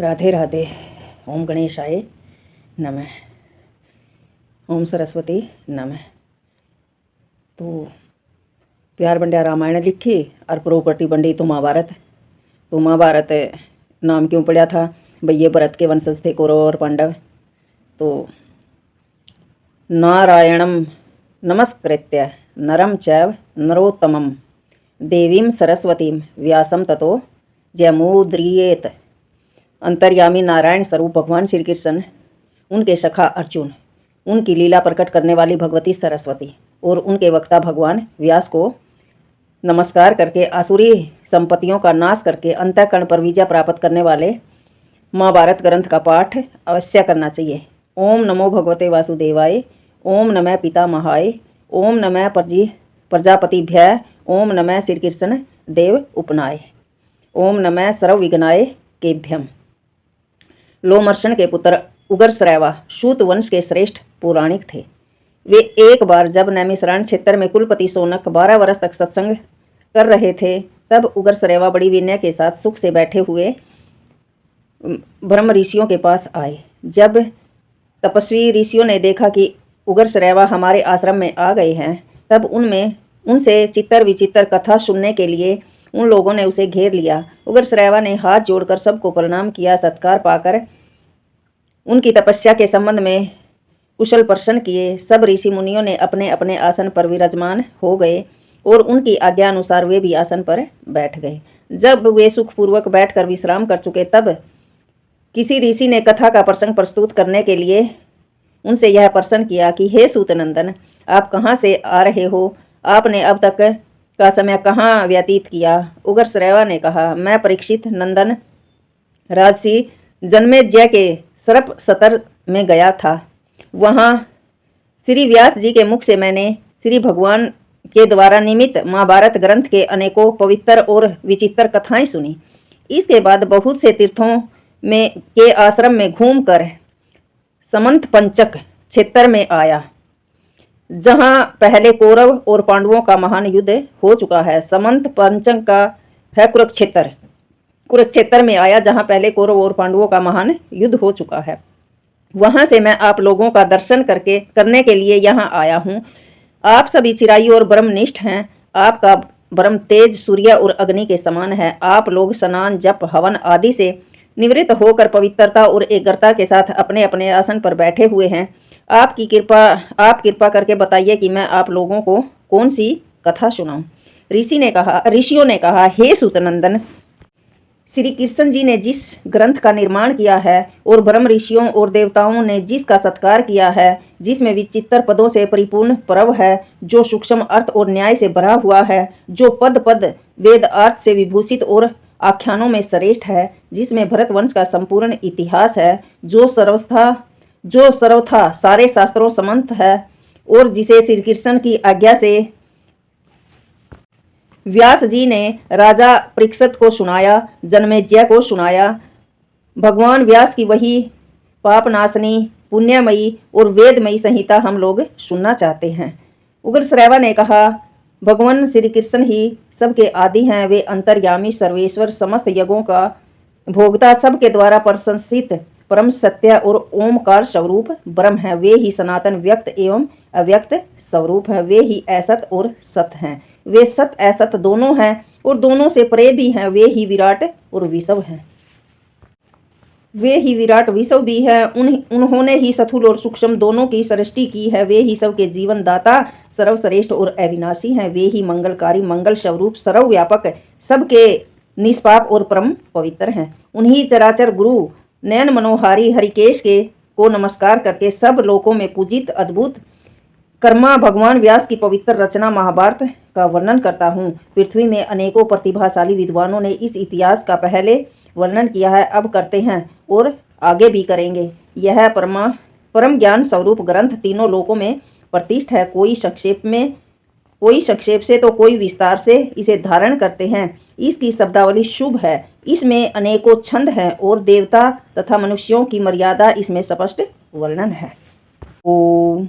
राधे राधे। ओम गणेशाय नमः। ओम सरस्वती नमः। तो प्यार बंडिया रामायण लिखी और प्रॉपर्टी बंडी तो महाभारत। तो महाभारत नाम क्यों पड़ा था भाई? ये भरत के वंशज थे, कौरव और पांडव। तो नारायणम नमस्कृत्य नरम चैव नरोत्तमम देवीं सरस्वतीं व्यासम ततो जयमुद्रियेत। अंतर्यामी नारायण स्वरूप भगवान श्री कृष्ण, उनके सखा अर्जुन, उनकी लीला प्रकट करने वाली भगवती सरस्वती और उनके वक्ता भगवान व्यास को नमस्कार करके आसुरी संपत्तियों का नाश करके अंतःकरण पर विजय प्राप्त करने वाले महाभारत ग्रंथ का पाठ अवश्य करना चाहिए। ओम नमो भगवते वासुदेवाय। ओम नमः पितामहाय। ओम नमः प्रजापतिभ्य। ओम नमः श्री कृष्ण देव उपनाय। ओम नमः सर्वविघ्नाय केभ्यम। लोमर्षण के पुत्र उग्रश्रवा सूत वंश के श्रेष्ठ पौराणिक थे। वे एक बार जब नैमिषारण्य क्षेत्र में कुलपति शौनक 12 वर्ष तक सत्संग कर रहे थे, तब उग्रश्रवा बड़ी विनय के साथ सुख से बैठे हुए ब्रह्म ऋषियों के पास आए। जब तपस्वी ऋषियों ने देखा कि उग्रश्रवा हमारे आश्रम में आ गए हैं, तब उनसे चित्तर विचित्र कथा सुनने के लिए उन लोगों ने उसे घेर लिया। उग्रश्रवा ने हाथ जोड़कर सबको प्रणाम किया। सत्कार पाकर उनकी तपस्या के संबंध में कुशल प्रश्न किए। सब ऋषि मुनियों ने अपने अपने आसन पर विराजमान हो गए और उनकी आज्ञा अनुसार वे भी आसन पर बैठ गए। जब वे सुखपूर्वक बैठकर विश्राम कर चुके, तब किसी ऋषि ने कथा का प्रसंग प्रस्तुत करने के लिए उनसे यह प्रश्न किया कि हे सूतनंदन, आप कहाँ से आ रहे हो? आपने अब तक का समय कहाँ व्यतीत किया? उग्रश्रवा ने कहा, मैं परीक्षित नंदन राजसी जन्मेजय के सर्प सतर में गया था। वहाँ श्री व्यास जी के मुख से मैंने श्री भगवान के द्वारा निमित्त महाभारत ग्रंथ के अनेकों पवित्र और विचित्र कथाएं सुनी। इसके बाद बहुत से तीर्थों में के आश्रम में घूमकर समंत पंचक क्षेत्र में आया, जहां पहले कौरव और पांडवों का महान युद्ध हो चुका है। समंत पंचक का है कुरुक्षेत्र में आया, जहां पहले कौरव और पांडवों का महान युद्ध हो चुका है। वहां से मैं आप लोगों का दर्शन करने के लिए यहाँ आया हूँ। आप सभी चिरायु और ब्रह्मनिष्ठ हैं। आपका ब्रह्म तेज सूर्य और अग्नि के समान है। आप लोग स्नान जप हवन आदि से निवृत्त होकर पवित्रता और एकाग्रता के साथ अपने अपने आसन पर बैठे हुए हैं। आप कृपा करके बताइए कि मैं आप लोगों को कौन सी कथा सुनाऊं? ऋषियों ने कहा, हे सूतनंदन, श्री कृष्ण जी ने जिस ग्रंथ का निर्माण किया है और ब्रह्म ऋषियों और देवताओं ने जिसका सत्कार किया है, जिसमें विचित्र पदों से परिपूर्ण पर्व है, जो सूक्ष्म अर्थ और न्याय से भरा हुआ है, जो पद पद वेद अर्थ से विभूषित और आख्यानों में श्रेष्ठ है, जिसमें भरत वंश का संपूर्ण इतिहास है, जो सर्वथा सारे शास्त्रों समंत है और जिसे श्री कृष्ण की आज्ञा से व्यास जी ने राजा परीक्षित को सुनाया, जन्मेजय को सुनाया। भगवान व्यास की वही पापनाशनी, पुण्यमयी और वेदमयी संहिता हम लोग सुनना चाहते हैं। उग्रश्रवा ने कहा, भगवान श्री कृष्ण ही सबके आदि हैं। वे अंतर्यामी, सर्वेश्वर, समस्त यज्ञों का भोगता, सबके द्वारा प्रशंसित परम सत्य और ओमकार स्वरूप ब्रह्म है। वे ही सनातन व्यक्त एवं अव्यक्त स्वरूप है। वे ही असत और सत हैं। वे सत असत दोनों हैं और दोनों से परे भी हैं। वे ही विराट और विषव हैं। वे ही विराट विषव भी है। उन्होंने ही स्थूल और सूक्ष्म दोनों की सृष्टि की है। वे ही सबके जीवन दाता, सर्वश्रेष्ठ और अविनाशी हैं। वे ही मंगलकारी, मंगल स्वरूप, सर्वव्यापक, सबके निष्पाप और परम पवित्र हैं। उन्हीं चराचर गुरु नयन मनोहारी हरिकेश को नमस्कार करके सब लोकों में पूजित अद्भुत कर्मा भगवान व्यास की पवित्र रचना महाभारत का वर्णन करता हूँ। पृथ्वी में अनेकों प्रतिभाशाली विद्वानों ने इस इतिहास का पहले वर्णन किया है, अब करते हैं और आगे भी करेंगे। यह परम ज्ञान स्वरूप ग्रंथ तीनों लोकों में प्रतिष्ठित है। कोई संक्षेप से तो कोई विस्तार से इसे धारण करते हैं। इसकी शब्दावली शुभ है। इसमें अनेकों छंद हैं और देवता तथा मनुष्यों की मर्यादा इसमें स्पष्ट वर्णन है। ओम।